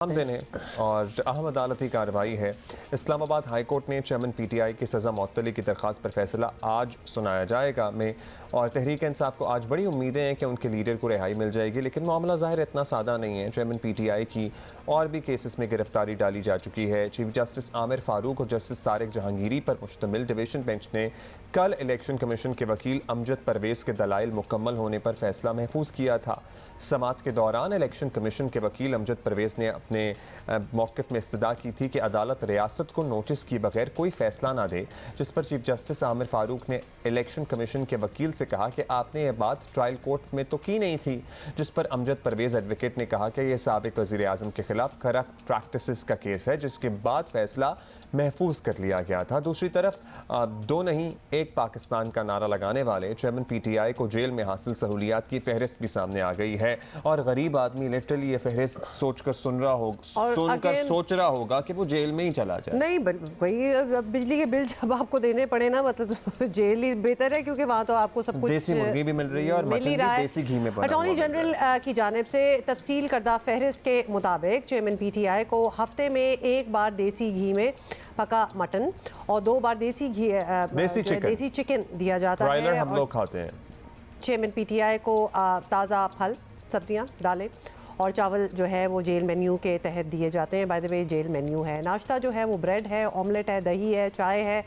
आम दिन है और अहम अदालती कार्रवाई है। इस्लामाबाद हाई कोर्ट ने चेयरमैन पीटीआई की सज़ा मुअत्तली की दरख्वास्त पर फैसला आज सुनाया जाएगा में और तहरीक इंसाफ को आज बड़ी उम्मीदें हैं कि उनके लीडर को रिहाई मिल जाएगी, लेकिन मामला ज़ाहिर इतना सादा नहीं है। चेयरमैन पीटीआई की और भी केसेस में गिरफ्तारी डाली जा चुकी है। चीफ जस्टिस आमिर फारूक और जस्टिस तारिक जहांगीरी पर मुश्तमिल डिवीज़न बेंच ने कल इलेक्शन कमीशन के वकील अमजद परवेज़ के दलाइल मुकम्मल होने पर फैसला महफूज किया था। समात के दौरान इलेक्शन कमीशन के वकील अमजद परवेज़ ने अपने मौक़िफ़ में इस्तदा की थी कि अदालत रियासत को नोटिस किए बगैर कोई फ़ैसला ना दे, जिस पर चीफ जस्टिस आमिर फारूक ने इलेक्शन कमीशन के वकील से कहा कि आपने ये बात ट्रायल कोर्ट में तो की नहीं थी, जिस पर अमजद परवेज़ एडवोकेट ने कहा कि यह साबिक वज़ीर आज़म के खिलाफ करप्ट प्रैक्टिसेस का केस है, जिसके बाद फैसला महफूज कर लिया गया था। दूसरी तरफ दो नहीं एक पाकिस्तान का नारा लगाने वाले चेयरमैन पीटीआई को जेल में हासिल सहूलियात की फहरिस्त भी सामने आ गई है और गरीब आदमी लिटरली ये फहरिस्त सोचकर सुनकर सोच रहा होगा कि वो जेल में ही चला जाए। नहीं भाई, बिजली के बिल जब आपको देने पड़े ना, मतलब तो जेल ही बेहतर है, क्योंकि वहाँ तो आपको सब कुछ देसी मुर्गी भी मिल रही है और मटन भी देसी घी में बना। अटॉर्नी जनरल की जानिब से तफसील करदा फहरिस्त के मुताबिक चेयरमैन पीटीआई को हफ्ते में एक बार देसी घी में पका मटन और 2 बार देसी चिकन दिया जाता है। हम लोग खाते हैं। चेयरमैन पीटीआई को ताज़ा फल, सब्जियां, दालें और चावल जो है वो जेल मेन्यू के तहत दिए जाते हैं। By the way jail menu है, नाश्ता जो है वो ब्रेड है, ऑमलेट है, दही है, चाय है,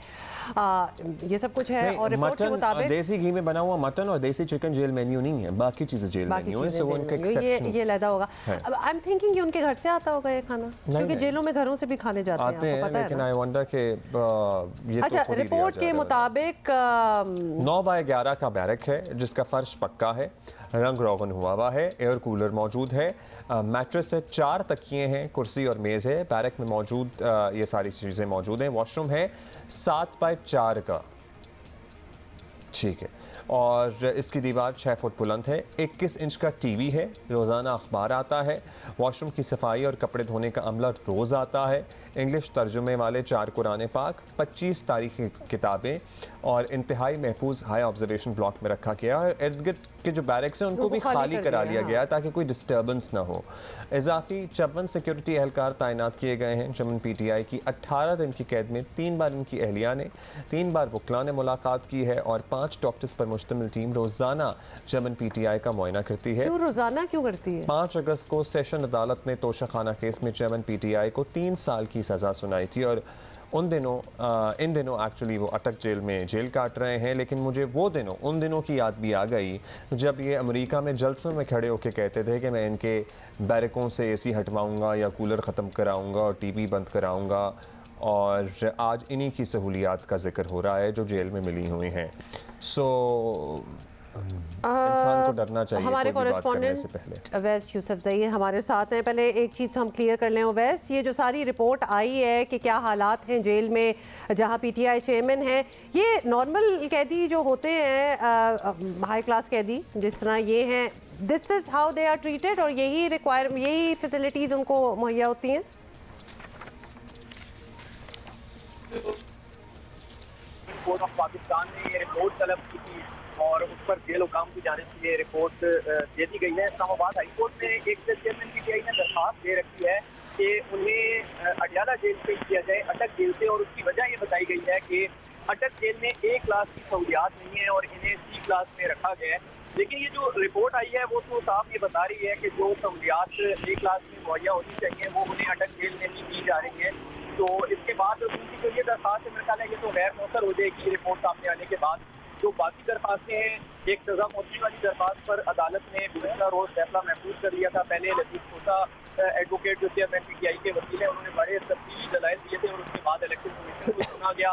ये सब कुछ है। और रिपोर्ट के मुताबिक देसी घी में बना हुआ मटन और देसी चिकन जेल मेन्यू नहीं है, बाकी चीजें जेल मेन्यू है, सो उनका एक्सेप्शन ये लदा होगा। अब आई एम थिंकिंग कि उनके घर से आता होगा ये खाना, क्योंकि जेलों में घरों से भी खाने जाते हैं, आपको पता है। लेकिन आई वंडर कि ये अच्छा, रिपोर्ट के मुताबिक 9x11 का बैरक है जिसका फर्श पक्का है, रंग रोगन हुआ है, एयर कूलर मौजूद है, मैट्रेस है, 4 तकिए हैं, कुर्सी और मेज़ है। बैरक में मौजूद ये सारी चीज़ें मौजूद हैं। वॉशरूम है 7x4 का, ठीक है, और इसकी दीवार 6 फुट बुलंद है। 21 इंच का टीवी है, रोज़ाना अखबार आता है। वॉशरूम की सफाई और कपड़े धोने का अमला रोज़ आता है। इंग्लिश तर्जुमे वाले 4 कुरान पाक, 25 तारीखी किताबें और इंतहाई महफूज हाई ऑब्जर्वेशन ब्लॉक में रखा गया है। इर्द गिर्द के जो बैरक्स हैं उनको भी खाली करा लिया गया ताकि कोई डिस्टर्बेंस ना हो। इजाफी 54 सिक्योरिटी एहलकार तैनात किए गए हैं। चेयरमैन पीटीआई की 18 दिन की कैद में 3 बार इनकी अहलिया ने, 3 बार वकला ने मुलाकात की है और 5 डॉक्टर्स पर मुश्तमिल टीम रोज़ाना चेयरमैन पीटीआई का मुआयना करती है। क्यों रोज़ाना क्यों करती है? 5 अगस्त को सेशन अदालत ने तोशाखाना केस में चेयरमैन पीटीआई को 3 साल की सज़ा सुनाई थी और इन दिनों एक्चुअली वो अटक जेल में जेल काट रहे हैं। लेकिन मुझे उन दिनों की याद भी आ गई जब ये अमेरिका में जलसों में खड़े होकर कहते थे कि मैं इनके बैरकों से एसी हटवाऊंगा या कूलर ख़त्म कराऊंगा और टीवी बंद कराऊंगा, और आज इन्हीं की सहूलियात का जिक्र हो रहा है जो जेल में मिली हुई हैं। इंसान को डरना चाहिए हमारे कोई भी बात करने से पहले। कॉरेस्पॉन्डेंट अवैस यूसुफजई हमारे साथ हैं। पहले एक चीज़ हम क्लियर कर लें अवैस, ये जो सारी रिपोर्ट आई है कि क्या हालात हैं जेल में जहां पीटीआई चेयरमैन है, ये नॉर्मल कैदी जो होते हैं, हाई क्लास कैदी जिस तरह ये हैं, this is how they are treated और यही फैसिलिटीज़ उनको मुहैया होती हैं? कोर्ट ऑफ पाकिस्तान ने ये रिपोर्ट तलब की थी और उस पर जेल हुकाम की जानिब से ये रिपोर्ट दे दी गई है। इस्लामाबाद हाई कोर्ट में एक चेयरमैन पीटीआई ने दरख्वास्त दे रखी है कि उन्हें अडयाला जेल से किया जाए, अटक जेल से, और उसकी वजह ये बताई गई है कि अटक जेल में A क्लास की सहूलियात नहीं है और इन्हें C क्लास में रखा गया है। लेकिन ये जो रिपोर्ट आई है वो तो साफ ये बता रही है कि जो सहूलियात A क्लास में मुहैया होनी चाहिए वो उन्हें अटक जेल में नहीं दी जा रही है। तो इसके बाद उनकी जो ये दरख्वास्त है, मेरे ख्याल है ये तो गैर मौसर हो जाएगी रिपोर्ट सामने आने के बाद। जो बाकी दरख्वास्तें हैं, एक सजा मौतनी वाली दरख्वास्त पर अदालत ने गुज़श्ता रोज़ फैसला महफूज कर लिया था। पहले लतीफ़ खोसा एडवोकेट जो चेयरमैन पीटीआई के वकील हैं, उन्होंने बड़े तफसीली दलाइल दिए थे और उसके बाद इलेक्शन कमीशन को सुना गया।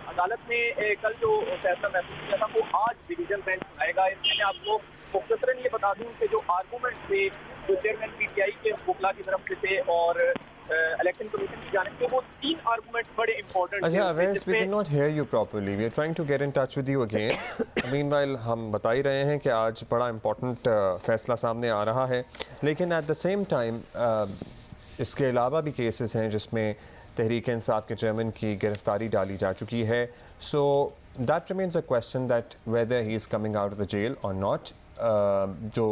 अदालत ने कल जो फैसला महफूज किया था वो आज डिवीजन बेंच सुनाएगा। इसमें मैं आपको मुख्तसरन ये बता दूँ कि जो आर्गूमेंट थे जो चेयरमैन पीटीआई के वकला की तरफ से थे और इलेक्शन कमीशन की जानिब से, वो 3 आर्गुमेंट्स बड़े इंपॉर्टेंट हैं। अच्छा Awais, we cannot hear you properly. We are trying to get in touch with you again. Meanwhile हम बता ही रहे हैं कि आज बड़ा इम्पोर्टेंट फैसला सामने आ रहा है, लेकिन एट द सेम टाइम इसके अलावा भी केसेस हैं जिसमें तहरीक इंसाफ के चेयरमैन की गिरफ्तारी डाली जा चुकी है। So that remains a question that whether he is coming out of the jail और नॉट। जो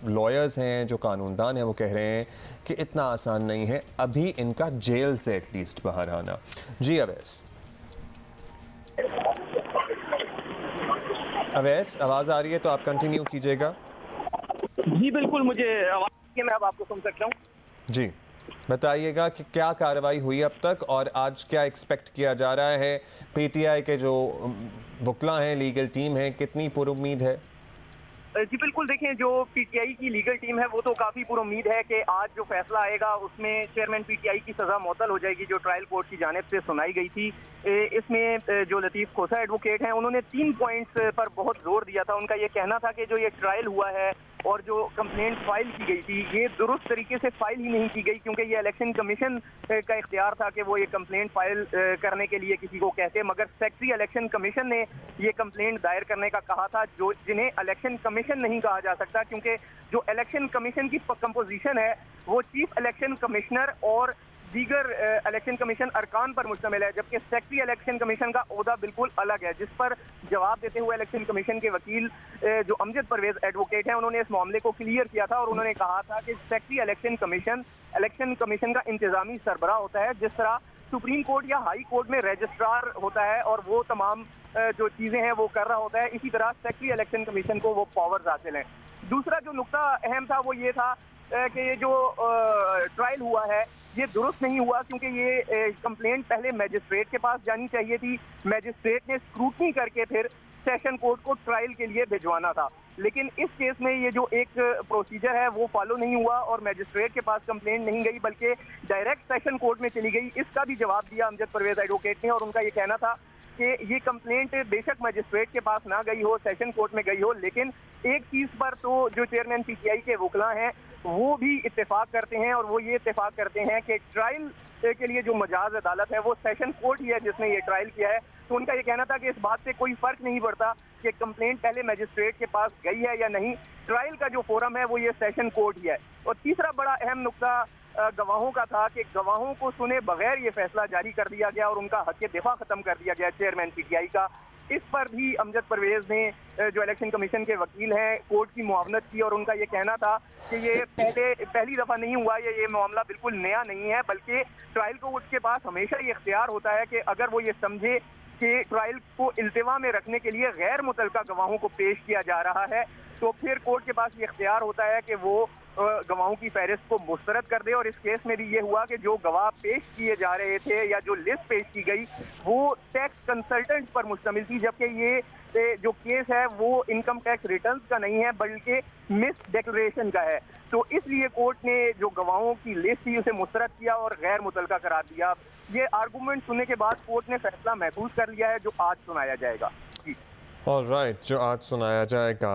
लॉयर्स हैं, जो कानूनदान हैं, वो कह रहे हैं कि इतना आसान नहीं है अभी इनका जेल से एटलीस्ट बाहर आना। जी अवैस, अवैस आवाज़ आ रही है तो आप कंटिन्यू कीजिएगा। जी बिल्कुल, मुझे आवाज़ मैं अब आपको सुन सकता हूँ। जी बताइएगा कि क्या कार्रवाई हुई अब तक और आज क्या एक्सपेक्ट किया जा रहा है। पीटीआई के जो वकला हैं, लीगल टीम है, कितनी पुरुम्मीद है? जी बिल्कुल, देखें जो पीटीआई की लीगल टीम है वो तो काफ़ी पुरुम्मीद है कि आज जो फैसला आएगा उसमें चेयरमैन पीटीआई की सज़ा मुअत्तल हो जाएगी, जो ट्रायल कोर्ट की जानिब से सुनाई गई थी। इसमें जो लतीफ़ खोसा एडवोकेट हैं उन्होंने 3 पॉइंट्स पर बहुत जोर दिया था। उनका ये कहना था कि जो ये ट्रायल हुआ है और जो कंप्लेंट फाइल की गई थी ये दुरुस्त तरीके से फाइल ही नहीं की गई, क्योंकि ये इलेक्शन कमीशन का इख्तियार था कि वो ये कंप्लेंट फाइल करने के लिए किसी को कहते, मगर सेक्रेटरी इलेक्शन कमीशन ने ये कंप्लेंट दायर करने का कहा था, जो जिन्हें इलेक्शन कमीशन नहीं कहा जा सकता, क्योंकि जो इलेक्शन कमीशन की कंपोजिशन है वो चीफ इलेक्शन कमिश्नर और दीगर इलेक्शन कमीशन अरकान पर मुश्तमिल है, जबकि सेक्रेटरी इलेक्शन कमीशन का ओहदा बिल्कुल अलग है। जिस पर जवाब देते हुए इलेक्शन कमीशन के वकील जो अमजद परवेज एडवोकेट हैं उन्होंने इस मामले को क्लियर किया था और उन्होंने कहा था कि सेक्रेटरी इलेक्शन कमीशन का इंतजामी सरबराह होता है, जिस तरह सुप्रीम कोर्ट या हाई कोर्ट में रजिस्ट्रार होता है और वो तमाम जो चीज़ें हैं वो कर रहा होता है, इसी तरह सेक्रेटरी इलेक्शन कमीशन को वो पावर्स हासिल हैं। दूसरा जो नुक्ता अहम था वो ये था कि ये जो ट्रायल हुआ है ये दुरुस्त नहीं हुआ, क्योंकि ये कंप्लेंट पहले मैजिस्ट्रेट के पास जानी चाहिए थी। मैजिस्ट्रेट ने स्क्रूटनी करके फिर सेशन कोर्ट को ट्रायल के लिए भिजवाना था, लेकिन इस केस में ये जो एक प्रोसीजर है वो फॉलो नहीं हुआ और मैजिस्ट्रेट के पास कंप्लेंट नहीं गई बल्कि डायरेक्ट सेशन कोर्ट में चली गई। इसका भी जवाब दिया अमजद परवेज एडवोकेट ने और उनका ये कहना था कि ये कंप्लेंट बेशक मैजिस्ट्रेट के पास ना गई हो, सेशन कोर्ट में गई हो, लेकिन एक चीज़ पर तो जो चेयरमैन पीटीआई के वकला हैं वो भी इत्तेफाक करते हैं और वो ये इत्तेफाक करते हैं कि ट्रायल के लिए जो मजाज अदालत है वो सेशन कोर्ट ही है जिसने ये ट्रायल किया है। तो उनका ये कहना था कि इस बात से कोई फर्क नहीं पड़ता कि कंप्लेंट पहले मैजिस्ट्रेट के पास गई है या नहीं, ट्रायल का जो फोरम है वो ये सेशन कोर्ट ही है। और तीसरा बड़ा अहम नुक्ता गवाहों का था कि गवाहों को सुने बगैर ये फैसला जारी कर दिया गया और उनका हक दिफा खत्म कर दिया गया चेयरमैन पीटीआई का। इस पर भी अमजद परवेज ने जो इलेक्शन कमीशन के वकील हैं कोर्ट की मुआवनत की और उनका ये कहना था कि ये पहली दफ़ा नहीं हुआ, ये मामला बिल्कुल नया नहीं है, बल्कि ट्रायल कोर्ट के पास हमेशा ये इख्तियार होता है कि अगर वो ये समझे कि ट्रायल को इल्तिवा में रखने के लिए गैर मुतल्लका गवाहों को पेश किया जा रहा है तो फिर कोर्ट के पास ये इख्तियार होता है कि वो गवाहों की फहरिस्त को मुस्तरद कर दे। और इस केस में भी ये हुआ कि जो गवाह पेश किए जा रहे थे या जो लिस्ट पेश की गई वो टैक्स कंसल्टेंट पर मुश्तमिल थी, जबकि ये जो केस है वो इनकम टैक्स रिटर्न्स का नहीं है बल्कि मिस डिक्लेरेशन का है। तो इसलिए कोर्ट ने जो गवाहों की लिस्ट थी उसे मुस्तरद किया और गैर मुतल्लका करार दिया। ये आर्गूमेंट सुनने के बाद कोर्ट ने फैसला महफूज कर लिया है जो आज सुनाया जाएगा। ऑलराइट, जो आज सुनाया जाएगा।